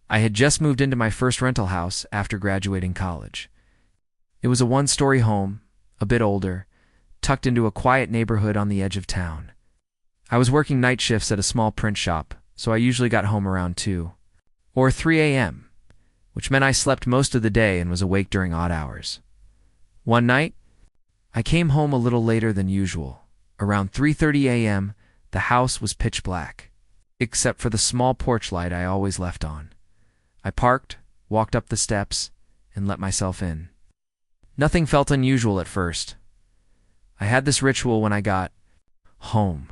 I had just moved into my first rental house after graduating college. It was a one-story home, a bit older, tucked into a quiet neighborhood on the edge of town. I was working night shifts at a small print shop, so I usually got home around 2 or 3 a.m., which meant I slept most of the day and was awake during odd hours. One night, I came home a little later than usual. Around 3:30 a.m., the house was pitch black, except for the small porch light I always left on. I parked, walked up the steps, and let myself in. Nothing felt unusual at first. I had this ritual when I got home.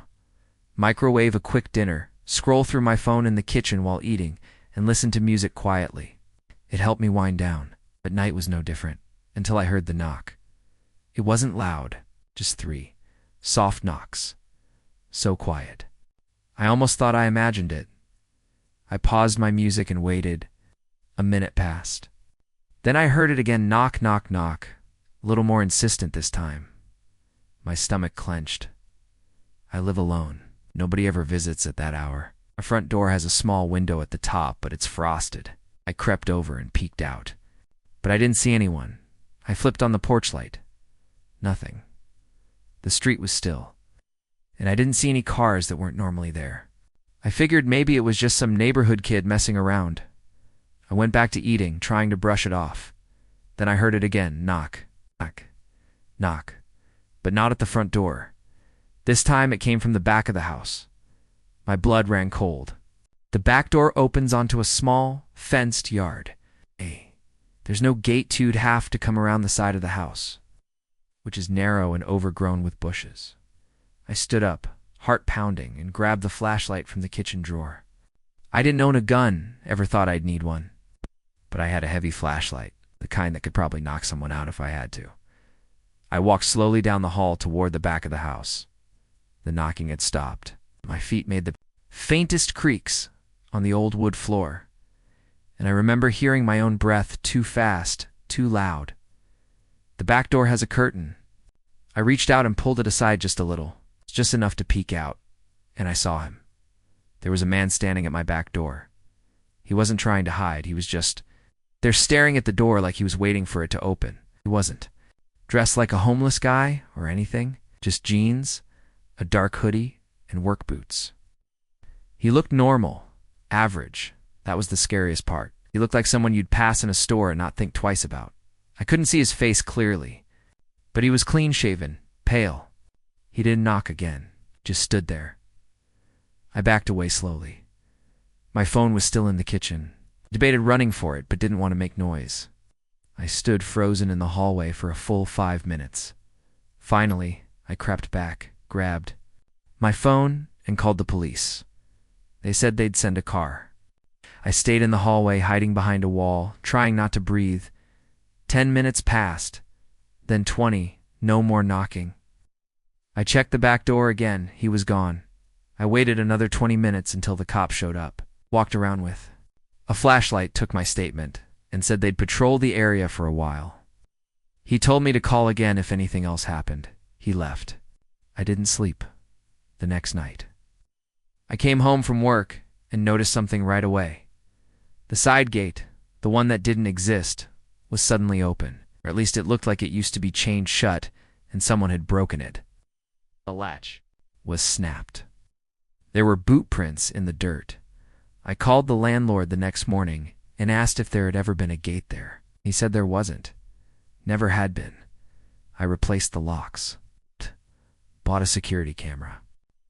Microwave a quick dinner, scroll through my phone in the kitchen while eating, and listen to music quietly. It helped me wind down, but night was no different, until I heard the knock. It wasn't loud, just 3 soft knocks. So quiet. I almost thought I imagined it. I paused my music and waited. A minute passed. Then I heard it again, knock, knock, knock, a little more insistent this time. My stomach clenched. I live alone. Nobody ever visits at that hour. Our front door has a small window at the top, but it's frosted. I crept over and peeked out. But I didn't see anyone. I flipped on the porch light. Nothing. The street was still, and I didn't see any cars that weren't normally there. I figured maybe it was just some neighborhood kid messing around. I went back to eating, trying to brush it off. Then I heard it again, knock, knock, knock, but not at the front door. This time it came from the back of the house. My blood ran cold. The back door opens onto a small, fenced yard. There's no gate, so you'd have to come around the side of the house, which is narrow and overgrown with bushes. I stood up, heart pounding, and grabbed the flashlight from the kitchen drawer. I didn't own a gun, ever thought I'd need one. But I had a heavy flashlight, the kind that could probably knock someone out if I had to. I walked slowly down the hall toward the back of the house. The knocking had stopped. My feet made the faintest creaks on the old wood floor, and I remember hearing my own breath too fast, too loud. The back door has a curtain. I reached out and pulled it aside just a little, just enough to peek out, and I saw him. There was a man standing at my back door. He wasn't trying to hide, he was just there staring at the door like he was waiting for it to open. He wasn't dressed like a homeless guy or anything, just jeans, a dark hoodie, and work boots. He looked normal, average. That was the scariest part. He looked like someone you'd pass in a store and not think twice about. I couldn't see his face clearly, but he was clean-shaven, pale. He didn't knock again, just stood there. I backed away slowly. My phone was still in the kitchen. I debated running for it, but didn't want to make noise. I stood frozen in the hallway for a full 5 minutes. Finally, I crept back, grabbed my phone, and called the police. They said they'd send a car. I stayed in the hallway, hiding behind a wall, trying not to breathe. 10 minutes passed, then 20, no more knocking. I checked the back door again, he was gone. I waited another 20 minutes until the cops showed up. Walked around with a flashlight, took my statement, and said they'd patrol the area for a while. He told me to call again if anything else happened. He left. I didn't sleep the next night. I came home from work and noticed something right away. The side gate, the one that didn't exist, was suddenly open, or at least it looked like it used to be chained shut and someone had broken it. The latch was snapped. There were boot prints in the dirt. I called the landlord the next morning and asked if there had ever been a gate there. He said there wasn't. Never had been. I replaced the locks. Bought a security camera.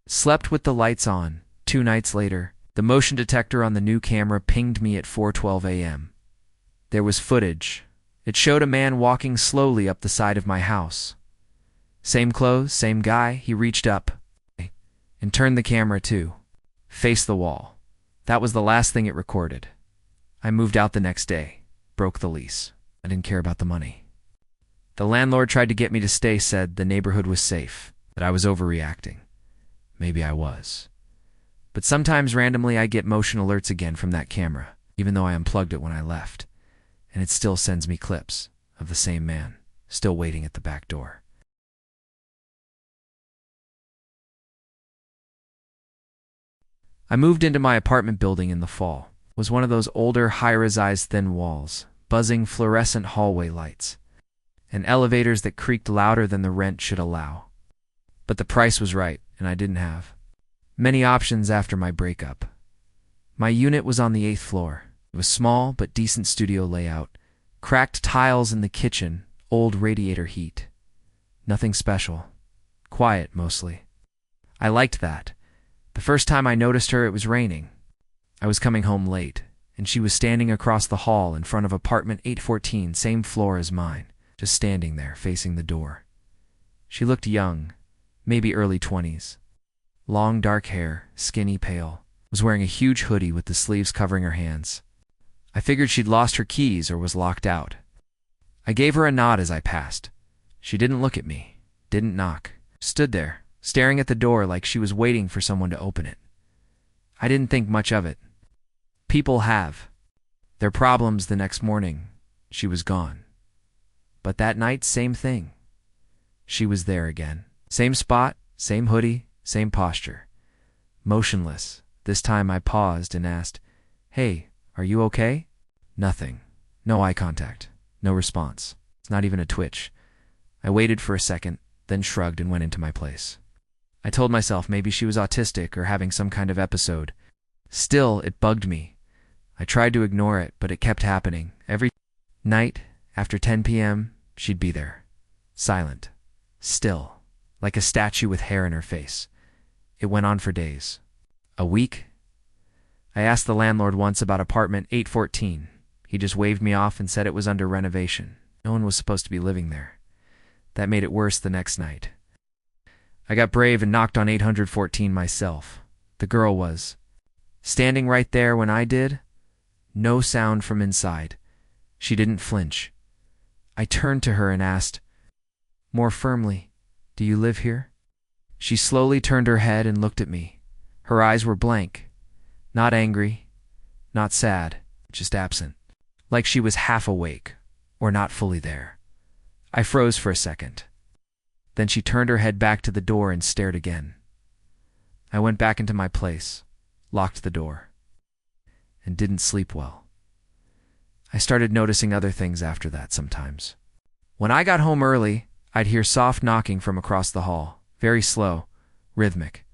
Slept with the lights on. 2 nights later, the motion detector on the new camera pinged me at 4:12 a.m. There was footage. It showed a man walking slowly up the side of my house. Same clothes, same guy. He reached up and turned the camera to face the wall. That was the last thing it recorded. I moved out the next day, broke the lease. I didn't care about the money. The landlord tried to get me to stay, said the neighborhood was safe, that I was overreacting. Maybe I was. But sometimes randomly I get motion alerts again from that camera, even though I unplugged it when I left, and it still sends me clips of the same man, still waiting at the back door. I moved into my apartment building in the fall. was one of those older, high-rise thin walls, buzzing fluorescent hallway lights, and elevators that creaked louder than the rent should allow. But the price was right, and I didn't have many options after my breakup. My unit was on the 8th floor. It was small but decent studio layout, cracked tiles in the kitchen, old radiator heat. Nothing special. Quiet, mostly. I liked that. The first time I noticed her, it was raining. I was coming home late, and she was standing across the hall in front of apartment 814, same floor as mine, just standing there, facing the door. She looked young, maybe early 20s. Long dark hair, skinny pale, was wearing a huge hoodie with the sleeves covering her hands. I figured she'd lost her keys or was locked out. I gave her a nod as I passed. She didn't look at me, didn't knock, stood there, staring at the door like she was waiting for someone to open it. I didn't think much of it. People have their problems. The next morning, she was gone. But that night, same thing. She was there again. Same spot, same hoodie, same posture. Motionless. This time I paused and asked, "Hey, are you okay?" Nothing. No eye contact. No response. It's not even a twitch. I waited for a second, then shrugged and went into my place. I told myself maybe she was autistic or having some kind of episode. Still, it bugged me. I tried to ignore it, but it kept happening. Every night, after 10 p.m., she'd be there. Silent. Still. Like a statue with hair in her face. It went on for days. A week? I asked the landlord once about apartment 814. He just waved me off and said it was under renovation. No one was supposed to be living there. That made it worse the next night. I got brave and knocked on 814 myself. The girl was standing right there when I did. No sound from inside. She didn't flinch. I turned to her and asked, more firmly, "Do you live here?" She slowly turned her head and looked at me. Her eyes were blank. Not angry, not sad, just absent. Like she was half awake, or not fully there. I froze for a second. Then she turned her head back to the door and stared again. I went back into my place, locked the door, and didn't sleep well. I started noticing other things after that sometimes. When I got home early, I'd hear soft knocking from across the hall, very slow, rhythmic.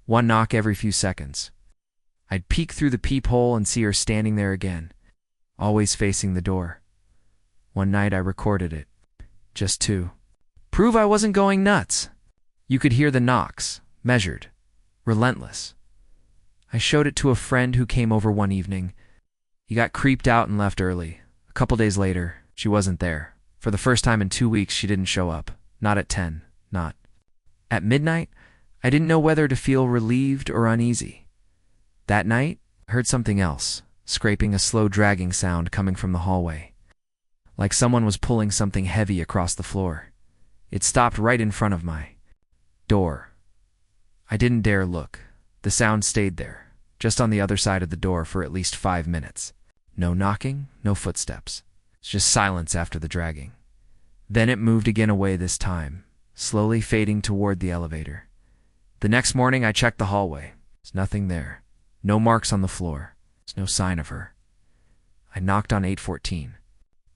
One knock every few seconds. I'd peek through the peephole and see her standing there again, always facing the door. One night I recorded it. Just to prove I wasn't going nuts. You could hear the knocks, measured, relentless. I showed it to a friend who came over one evening. He got creeped out and left early. A couple days later, she wasn't there. For the first time in 2 weeks, she didn't show up. Not at 10, not at midnight. I didn't know whether to feel relieved or uneasy. That night, I heard something else, scraping, a slow dragging sound coming from the hallway. Like someone was pulling something heavy across the floor. It stopped right in front of my door. I didn't dare look. The sound stayed there, just on the other side of the door for at least 5 minutes. No knocking, no footsteps. It's just silence after the dragging. Then it moved again away this time, slowly fading toward the elevator. The next morning I checked the hallway. There's nothing there. No marks on the floor. There's no sign of her. I knocked on 814.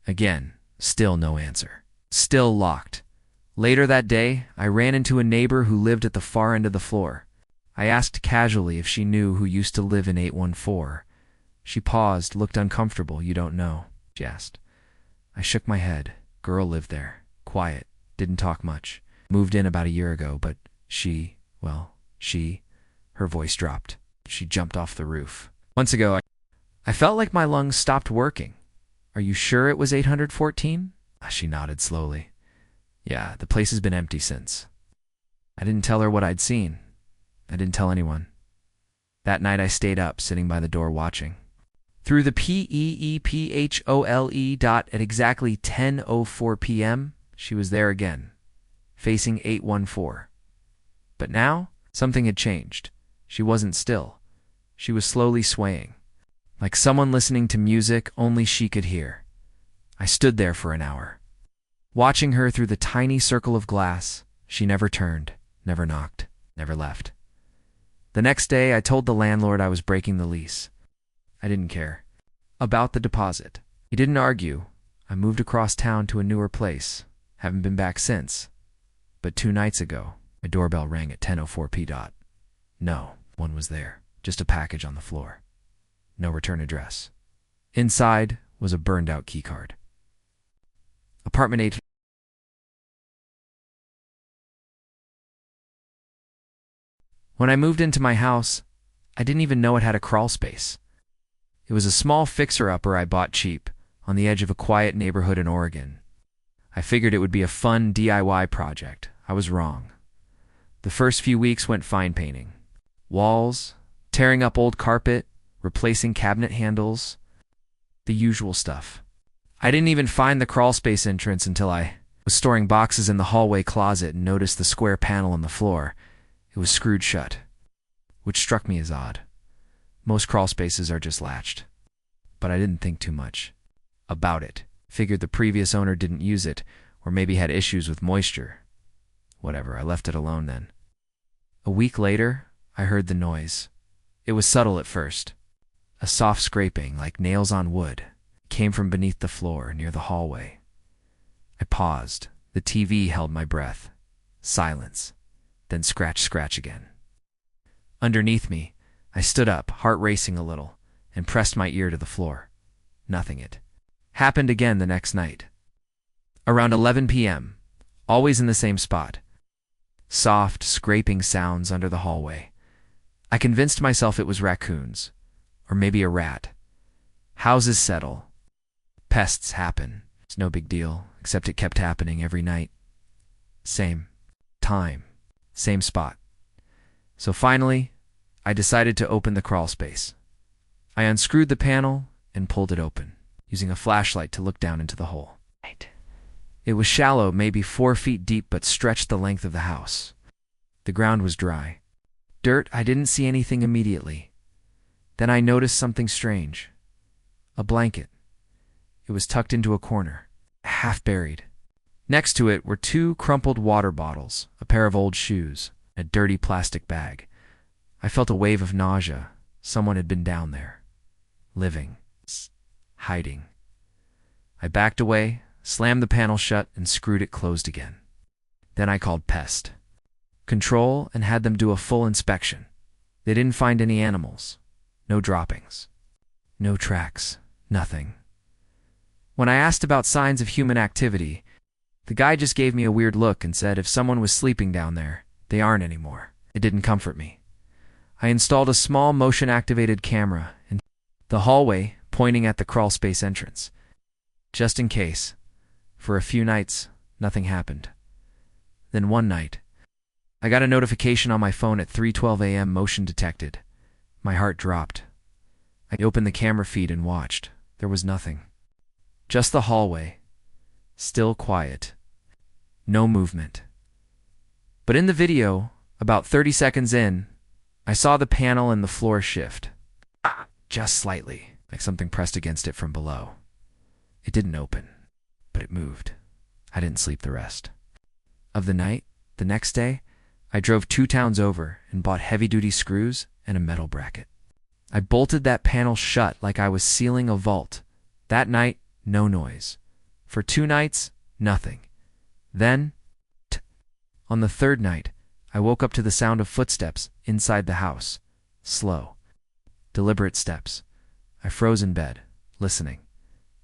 Again, still no answer. Still locked. Later that day, I ran into a neighbor who lived at the far end of the floor. I asked casually if she knew who used to live in 814. She paused, looked uncomfortable. "You don't know?" she asked. I shook my head. Girl lived there. Quiet. Didn't talk much. Moved in about a year ago, but her voice dropped. She jumped off the roof. Months ago, I felt like my lungs stopped working. "Are you sure it was 814? She nodded slowly. "Yeah, the place has been empty since." I didn't tell her what I'd seen. I didn't tell anyone. That night I stayed up, sitting by the door watching. Through the PEEPHOLE dot at exactly 10:04 p.m., she was there again, facing 814. But now, something had changed. She wasn't still. She was slowly swaying, like someone listening to music only she could hear. I stood there for an hour, watching her through the tiny circle of glass. She never turned, never knocked, never left. The next day, I told the landlord I was breaking the lease. I didn't care. About the deposit. He didn't argue. I moved across town to a newer place. Haven't been back since. But 2 nights ago, my doorbell rang at 10:04 p. No one was there. Just a package on the floor. No return address. Inside was a burned-out keycard. Apartment 8. When I moved into my house, I didn't even know it had a crawl space. It was a small fixer-upper I bought cheap on the edge of a quiet neighborhood in Oregon. I figured it would be a fun DIY project. I was wrong. The first few weeks went fine painting. Walls, tearing up old carpet, replacing cabinet handles, the usual stuff. I didn't even find the crawl space entrance until I was storing boxes in the hallway closet and noticed the square panel on the floor. It was screwed shut, which struck me as odd. Most crawl spaces are just latched. But I didn't think too much about it. Figured the previous owner didn't use it, or maybe had issues with moisture. Whatever, I left it alone then. A week later, I heard the noise. It was subtle at first. A soft scraping, like nails on wood, came from beneath the floor near the hallway. I paused. The TV held my breath. Silence. Then scratch, scratch again. Underneath me, I stood up, heart racing a little, and pressed my ear to the floor. Nothing. It happened again the next night. Around 11 p.m., always in the same spot. Soft, scraping sounds under the hallway. I convinced myself it was raccoons, or maybe a rat. Houses settle. Pests happen. It's no big deal, except it kept happening every night. Same time, same spot. So finally, I decided to open the crawl space. I unscrewed the panel and pulled it open, using a flashlight to look down into the hole. It was shallow, maybe 4 feet deep, but stretched the length of the house. The ground was dry. Dirt. I didn't see anything immediately. Then I noticed something strange. A blanket. It was tucked into a corner, half buried. Next to it were 2 crumpled water bottles, a pair of old shoes, and a dirty plastic bag. I felt a wave of nausea. Someone had been down there. Living. Hiding. I backed away, slammed the panel shut, and screwed it closed again. Then I called Pest Control and had them do a full inspection. They didn't find any animals. No droppings. No tracks. Nothing. When I asked about signs of human activity, the guy just gave me a weird look and said if someone was sleeping down there, they aren't anymore. It didn't comfort me. I installed a small motion-activated camera in the hallway pointing at the crawlspace entrance. Just in case. For a few nights, nothing happened. Then one night, I got a notification on my phone at 3:12 a.m. Motion detected. My heart dropped. I opened the camera feed and watched. There was nothing. Just the hallway. Still quiet. No movement. But in the video, about 30 seconds in, I saw the panel and the floor shift. Just slightly, like something pressed against it from below. It didn't open, but it moved. I didn't sleep the rest of the night. The next day, I drove 2 towns over and bought heavy-duty screws and a metal bracket. I bolted that panel shut like I was sealing a vault. That night, no noise. For 2 nights, nothing. Then, on the 3rd night, I woke up to the sound of footsteps inside the house. Slow, deliberate steps. I froze in bed, listening.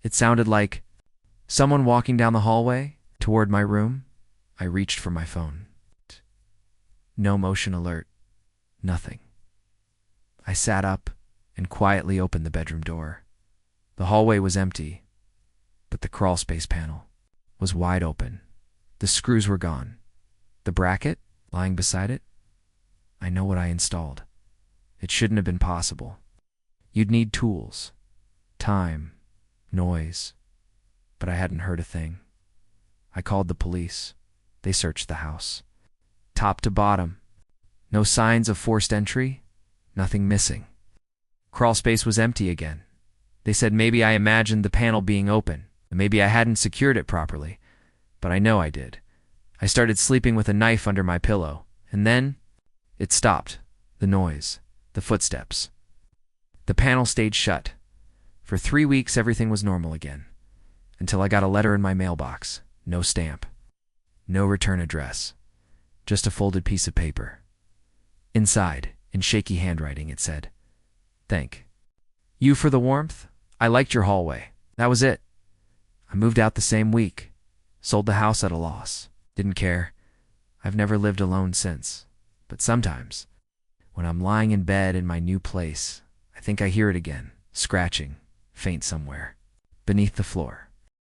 It sounded like someone walking down the hallway toward my room. I reached for my phone. No motion alert. Nothing. I sat up and quietly opened the bedroom door. The hallway was empty, but the crawlspace panel was wide open. The screws were gone. The bracket lying beside it? I know what I installed. It shouldn't have been possible. You'd need tools, time, noise, but I hadn't heard a thing. I called the police. They searched the house. Top to bottom. No signs of forced entry. Nothing missing. Crawlspace was empty again. They said maybe I imagined the panel being open. Maybe I hadn't secured it properly. But I know I did. I started sleeping with a knife under my pillow. And then, it stopped. The noise. The footsteps. The panel stayed shut. For 3 weeks, everything was normal again, until I got a letter in my mailbox. No stamp. No return address. Just a folded piece of paper. Inside, in shaky handwriting, it said, "Thank you for the warmth. I liked your hallway." That was it. I moved out the same week. Sold the house at a loss. Didn't care. I've never lived alone since. But sometimes, when I'm lying in bed in my new place, I think I hear it again, scratching, faint somewhere, beneath the floor.